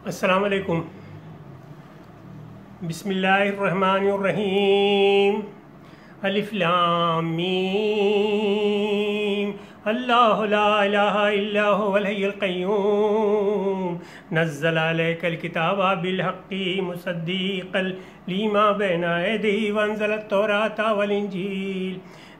السلام علیکم۔ بسم اللہ الرحمن الرحیم۔ الف لام میم۔ اللہ لا الہ الا هو الحی القیوم نزل علیک الکتاب بالحق مصدقا لما بین ایدیہ وانزل التوراۃ والانجیل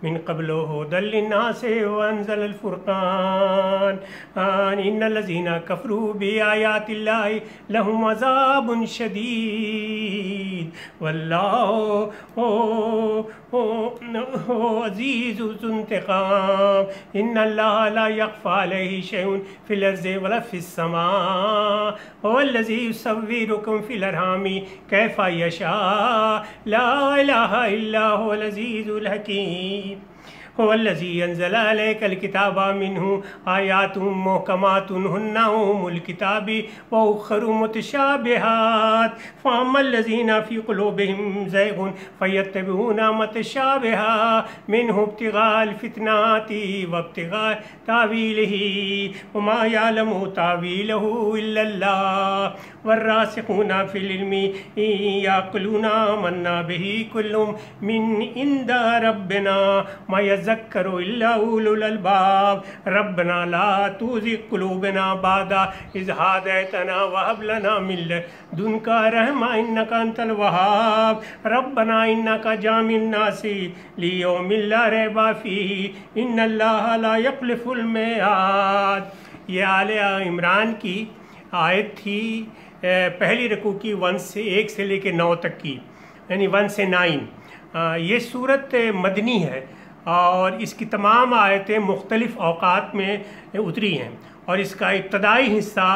من قبل هدى للناس وانزل الفرقان ان الذين كفروا بآيات الله لهم عذاب شديد والله عزيز ذو انتقام ان الله لا يخفى عليه شيء في الارض ولا في السماء هو الذي يصوركم في الارحام كيف يشاء لا اله الا هو العزيز الحكيم هو الذي أنزل عليك الكتاب منه آيات محكمات هن أم الكتاب وأخر متشابهات فأما الذين في قلوبهم زيغ فيتبعون ما تشابه منه ابتغاء الفتنة وابتغاء تأويله وما يعلم تأويله إلا الله والراسخون في العلم يعقلون آمنا به كل من عند ربنا ما يذكر إلا أولو الألباب ربنا لا تزغ قلوبنا بعد إذ هديتنا وهب لنا من لدنك رحمة إنك أنت الوهاب ربنا إنك جامع الناس ليوم لا ريب فيه إن الله لا يخلف الميعاد۔ یہ آل عمران کی آیت تھی پہلی رکوع کی 1 سے لے کے 9 تک کی، یعنی 1 سے 9۔ یہ صورت مدنی ہے اور اس کی تمام آیتیں مختلف اوقات میں اتری ہیں، اور اس کا ابتدائی حصہ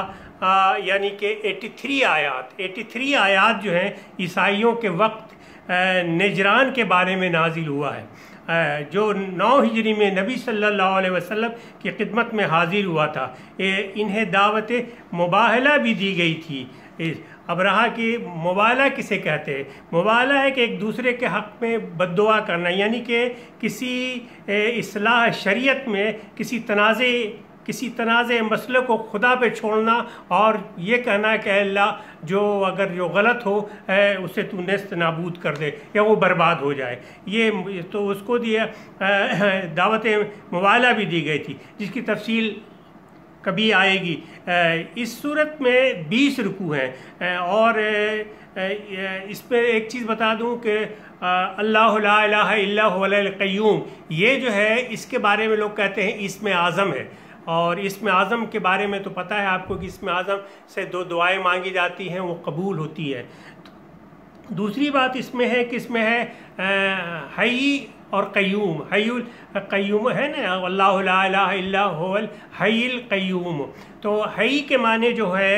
یعنی کہ 83 آیات جو ہیں عیسائیوں کے وقت نجران کے بارے میں نازل ہوا ہے، جو 9 ہجری میں نبی صلی اللہ علیہ وسلم کی خدمت میں حاضر ہوا تھا۔ انہیں دعوت مباہلہ بھی دی گئی تھی۔ ابرہا کی مبالہ کسے کہتے ہیں؟ مبالہ ہے کہ ایک دوسرے کے حق میں بد دعا کرنا، یعنی کہ کسی اصلاح شریعت میں کسی تنازع مسئلے کو خدا پہ چھوڑنا اور یہ کہنا کہ اے اللہ جو غلط ہو اسے تو نیست نابود کر دے یا وہ برباد ہو جائے۔ یہ تو اس کو دیا دعوت مبالہ بھی دی گئی تھی، جس کی تفصیل کبھی آئے گی۔ اس صورت میں 20 رکوع ہیں، اور اس پہ ایک چیز بتا دوں کہ اللہ لا الہ الا هو الحی القیوم، یہ جو ہے اس کے بارے میں لوگ کہتے ہیں اسم اعظم ہے، اور اسم اعظم کے بارے میں تو پتہ ہے آپ کو کہ اسم اعظم سے 2 دعائیں مانگی جاتی ہیں، وہ قبول ہوتی ہے۔ دوسری بات اس میں ہے کہ اس میں ہے حی اور قیوم، حی القیوم ہے نا، اللہ لا الہ الا هو الحی القیوم۔ تو حی کے معنی جو ہے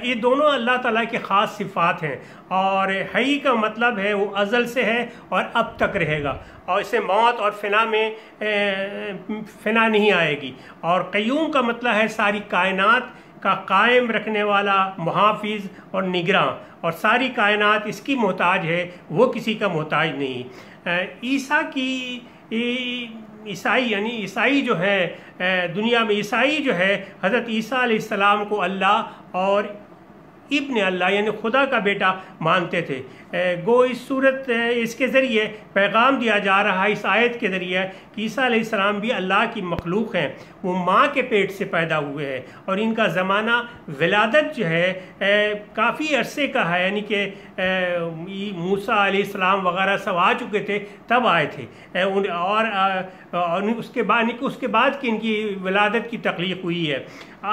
یہ دونوں اللہ تعالیٰ کی خاص صفات ہیں، اور حی کا مطلب ہے وہ ازل سے ہے اور اب تک رہے گا، اور اسے موت اور فنا میں فنا نہیں آئے گی۔ اور قیوم کا مطلب ہے ساری کائنات کا قائم رکھنے والا، محافظ اور نگراں، اور ساری کائنات اس کی محتاج ہے، وہ کسی کا محتاج نہیں۔ عیسائی جو ہے دنیا میں، عیسائی جو ہے حضرت عیسیٰ علیہ السلام کو اللہ اور ابن اللہ یعنی خدا کا بیٹا مانتے تھے۔ گو اس کے ذریعے پیغام دیا جا رہا ہے اس آیت کے ذریعے کہ عیسیٰ علیہ السلام بھی اللہ کی مخلوق ہیں، وہ ماں کے پیٹ سے پیدا ہوئے ہیں، اور ان کا زمانہ ولادت جو ہے کافی عرصے کا ہے، یعنی کہ موسیٰ علیہ السلام وغیرہ سب آ چکے تھے تب آئے تھے، اور اس کے بعد کہ ان کی ولادت کی تخلیق ہوئی ہے۔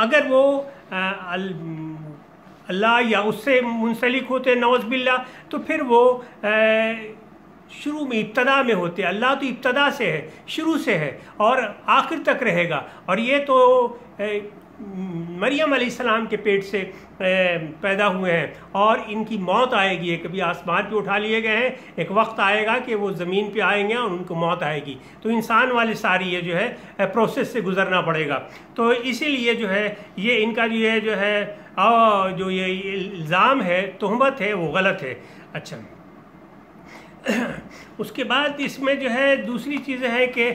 اگر وہ اللہ یا اس سے منسلک ہوتے نعوذ باللہ، تو پھر وہ شروع میں ابتدا میں ہوتے۔ اللہ تو ابتدا سے ہے، شروع سے ہے اور آخر تک رہے گا، اور یہ تو مریم علیہ السلام کے پیٹ سے پیدا ہوئے ہیں، اور ان کی موت آئے گی، کبھی آسمان پہ اٹھا لیے گئے ہیں، ایک وقت آئے گا کہ وہ زمین پہ آئیں گے اور ان کو موت آئے گی، تو انسان والی ساری یہ جو ہے پروسیس سے گزرنا پڑے گا۔ تو اسی لیے جو ہے یہ ان کا جو یہ الزام ہے، تہمت ہے، وہ غلط ہے۔ اچھا، اس کے بعد اس میں جو ہے دوسری چیزیں ہیں کہ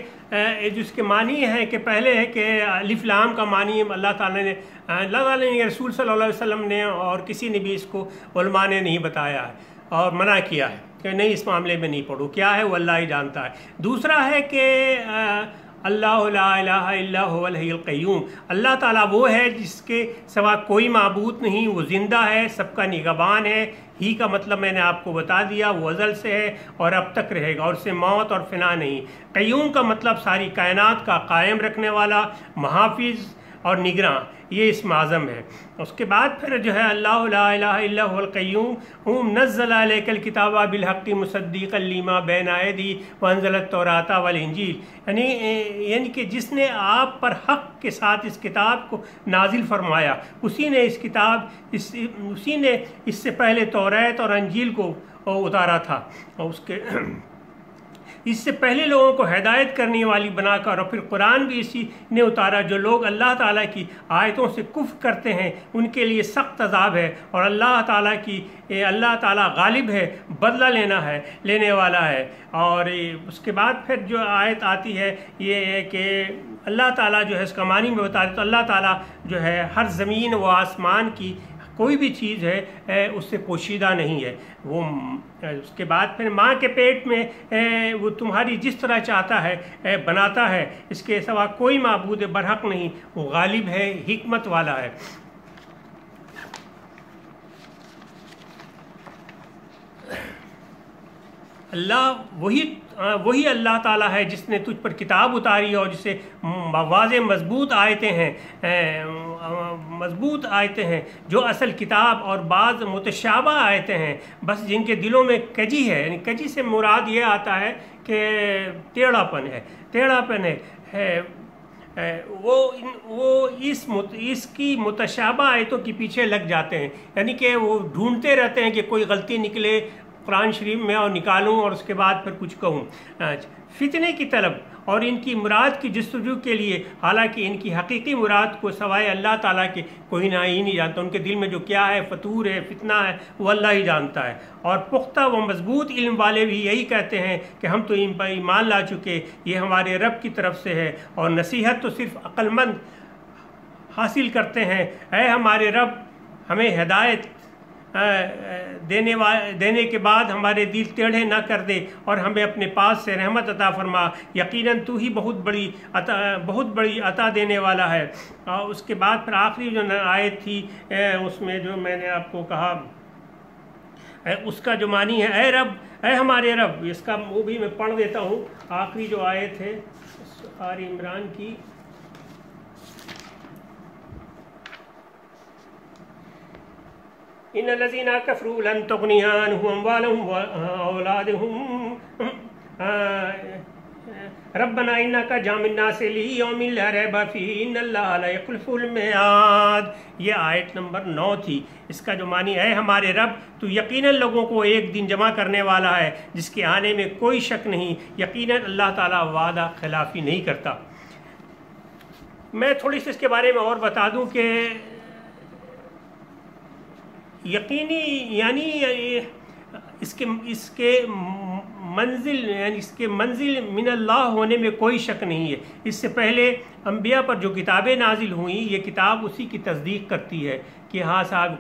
جس کے معنی ہیں کہ پہلے ہے کہ الف لام کا معنی اللہ تعالیٰ نے رسول صلی اللہ علیہ وسلم نے اور کسی نے بھی اس کو علماء نے نہیں بتایا ہے اور منع کیا ہے کہ نہیں اس معاملے میں نہیں پڑھو، کیا ہے وہ اللہ ہی جانتا ہے۔ دوسرا ہے کہ اللہ لا الہ الا هو الحی القیوم، اللہ تعالیٰ وہ ہے جس کے سوا کوئی معبود نہیں، وہ زندہ ہے، سب کا نگہبان ہے۔ ہی کا مطلب میں نے آپ کو بتا دیا، وہ ازل سے ہے اور اب تک رہے گا اور اس سے موت اور فنا نہیں۔ قیوم کا مطلب ساری کائنات کا قائم رکھنے والا، محافظ اور نگراں، یہ اسم اعظم ہے۔ اس کے بعد پھر جو ہے اللہ لا الہ الا هو القیوم نزل علیک الکتاب بالحق مصدقا لما بین ایدیہ وانزل التوراۃ والانجیل، یعنی کہ جس نے آپ پر حق کے ساتھ اس کتاب کو نازل فرمایا، اسی نے اسی نے اس سے پہلے توریت اور انجیل کو اتارا تھا، اور اس سے پہلے لوگوں کو ہدایت کرنے والی بنا کر، اور پھر قرآن بھی اسی نے اتارا۔ جو لوگ اللہ تعالیٰ کی آیتوں سے کفر کرتے ہیں ان کے لیے سخت عذاب ہے، اور اللہ تعالیٰ غالب ہے، بدلہ لینے والا ہے۔ اور اس کے بعد پھر جو آیت آتی ہے یہ ہے کہ اللہ تعالیٰ جو ہے اس کا معنی میں بتا دے تو اللہ تعالیٰ جو ہے ہر زمین و آسمان کی کوئی بھی چیز ہے اس سے پوشیدہ نہیں ہے۔ وہ اس کے بعد پھر ماں کے پیٹ میں وہ تمہاری جس طرح چاہتا ہے بناتا ہے، اس کے سوا کوئی معبود برحق نہیں، وہ غالب ہے، حکمت والا ہے۔ اللہ وہی اللہ تعالیٰ ہے جس نے تجھ پر کتاب اتاری اور جسے واضح مضبوط آیتیں ہیں جو اصل کتاب اور بعض متشابہ آیتیں ہیں، بس جن کے دلوں میں کجی ہے، یعنی کجی سے مراد یہ آتا ہے کہ ٹیڑھا پن ہے۔ وہ اس کی متشابہ آیتوں کے پیچھے لگ جاتے ہیں، یعنی کہ وہ ڈھونڈتے رہتے ہیں کہ کوئی غلطی نکلے قرآن شریف میں اور نکالوں اور اس کے بعد پھر کچھ کہوں۔ فتنے کی طلب اور ان کی مراد کی جستجو کے لیے، حالانکہ ان کی حقیقی مراد کو سوائے اللہ تعالیٰ کے کوئی نہ ہی نہیں جانتا۔ ان کے دل میں جو کیا ہے، فطور ہے، فتنہ ہے، وہ اللہ ہی جانتا ہے۔ اور پختہ و مضبوط علم والے بھی یہی کہتے ہیں کہ ہم تو ان پر ایمان لا چکے، یہ ہمارے رب کی طرف سے ہے، اور نصیحت تو صرف عقل مند حاصل کرتے ہیں۔ اے ہمارے رب، ہمیں ہدایت دینے کے بعد ہمارے دل ٹیڑھے نہ کر دے اور ہمیں اپنے پاس سے رحمت عطا فرما، یقیناً تو ہی بہت بڑی عطا دینے والا ہے۔ اور اس کے بعد پھر آخری جو آیت تھی اس میں جو میں نے آپ کو کہا اس کا جو معنی ہے اے ہمارے رب، اس کا وہ بھی میں پڑھ دیتا ہوں۔ آخری جو آیت ہے آل عمران کی، ان الذين كفروا لن تغني عنهم اموالهم واولادهم ربنا انك جامع الناس ليوم لا ريب فيه ان الله لا يخلف الميعاد۔ یہ آیت نمبر 9 تھی۔ اس کا جو معنی ہے ہمارے رب، تو یقیناً لوگوں کو ایک دن جمع کرنے والا ہے جس کے آنے میں کوئی شک نہیں، یقیناً اللہ تعالیٰ وعدہ خلافی نہیں کرتا۔ میں تھوڑی سی اس کے بارے میں اور بتا دوں کہ یقینی یعنی اس کے منزل من اللہ ہونے میں کوئی شک نہیں ہے۔ اس سے پہلے انبیاء پر جو کتابیں نازل ہوئیں، یہ کتاب اسی کی تصدیق کرتی ہے کہ ہاں صاحب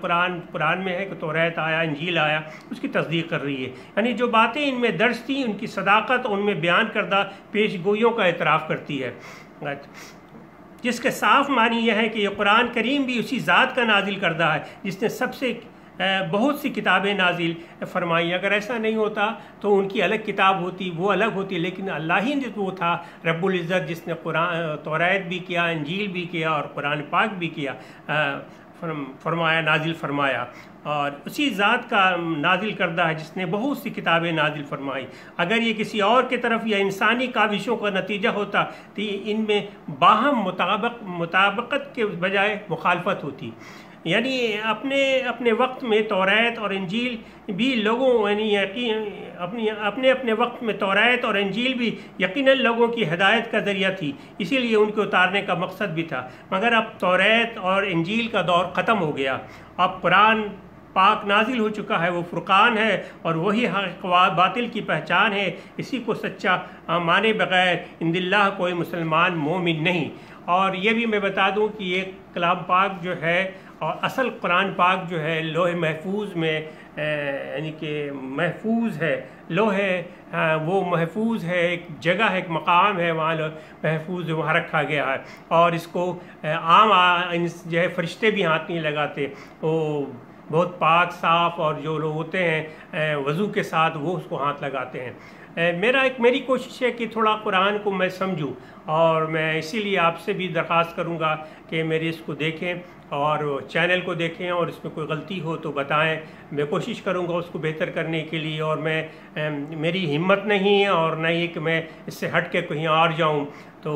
قرآن میں ہے کہ توریت آیا، انجیل آیا، اس کی تصدیق کر رہی ہے، یعنی جو باتیں ان میں درج تھیں ان کی صداقت، ان میں بیان کردہ پیش گوئیوں کا اعتراف کرتی ہے، جس کے صاف معنی یہ ہے کہ یہ قرآن کریم بھی اسی ذات کا نازل کردہ ہے جس نے سب سے بہت سی کتابیں نازل فرمائی۔ اگر ایسا نہیں ہوتا تو ان کی الگ کتاب ہوتی، وہ الگ ہوتی، لیکن اللہ ہی وہ تھا رب العزت جس نے توریت بھی کیا، انجیل بھی کیا اور قرآن پاک بھی کیا، نازل فرمایا، اور اسی ذات کا نازل کردہ ہے جس نے بہت سی کتابیں نازل فرمائی۔ اگر یہ کسی اور کی طرف یا انسانی کاوشوں کا نتیجہ ہوتا تو ان میں باہم مطابقت کے بجائے مخالفت ہوتی، یعنی اپنے وقت میں توریت اور انجیل بھی اپنے وقت میں توریت اور انجیل بھی یقیناً لوگوں کی ہدایت کا ذریعہ تھی، اسی لیے ان کو اتارنے کا مقصد بھی تھا، مگر اب توریت اور انجیل کا دور ختم ہو گیا، اب قرآن پاک نازل ہو چکا ہے، وہ فرقان ہے اور وہی حق باطل کی پہچان ہے۔ اسی کو سچا مانے بغیر ان اللہ کوئی مسلمان مومن نہیں۔ اور یہ بھی میں بتا دوں کہ یہ کلام پاک جو ہے اور اصل قرآن پاک جو ہے لوح محفوظ میں یعنی کہ محفوظ ہے، لوح وہ محفوظ ہے، ایک جگہ ہے، ایک مقام ہے، وہاں محفوظ وہاں رکھا گیا ہے، اور اس کو عام جو ہے فرشتے بھی ہاتھ نہیں لگاتے، وہ بہت پاک صاف اور جو لوگ ہوتے ہیں وضو کے ساتھ وہ اس کو ہاتھ لگاتے ہیں۔ میری کوشش ہے کہ تھوڑا قرآن کو میں سمجھوں، اور میں اسی لیے آپ سے بھی درخواست کروں گا کہ میری اس کو دیکھیں اور چینل کو دیکھیں، اور اس میں کوئی غلطی ہو تو بتائیں، میں کوشش کروں گا اس کو بہتر کرنے کے لیے۔ اور میری ہمت نہیں ہے اور نہ ہی کہ میں اس سے ہٹ کے کہیں اور جاؤں، تو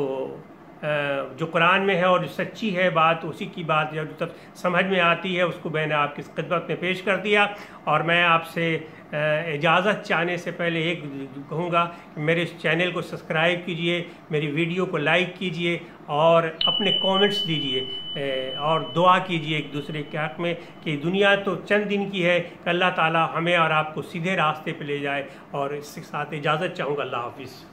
جو قرآن میں ہے اور جو سچی ہے بات اسی کی بات جو تک سمجھ میں آتی ہے اس کو میں نے آپ کی خدمت میں پیش کر دیا۔ اور میں آپ سے اجازت چاہنے سے پہلے ایک کہوں گا کہ میرے اس چینل کو سبسکرائب کیجئے، میری ویڈیو کو لائک کیجئے اور اپنے کومنٹس دیجئے اور دعا کیجئے ایک دوسرے کے حق میں کہ دنیا تو چند دن کی ہے، کہ اللہ تعالی ہمیں اور آپ کو سیدھے راستے پہ لے جائے۔ اور اس کے ساتھ اجازت چاہوں گا، اللہ حافظ۔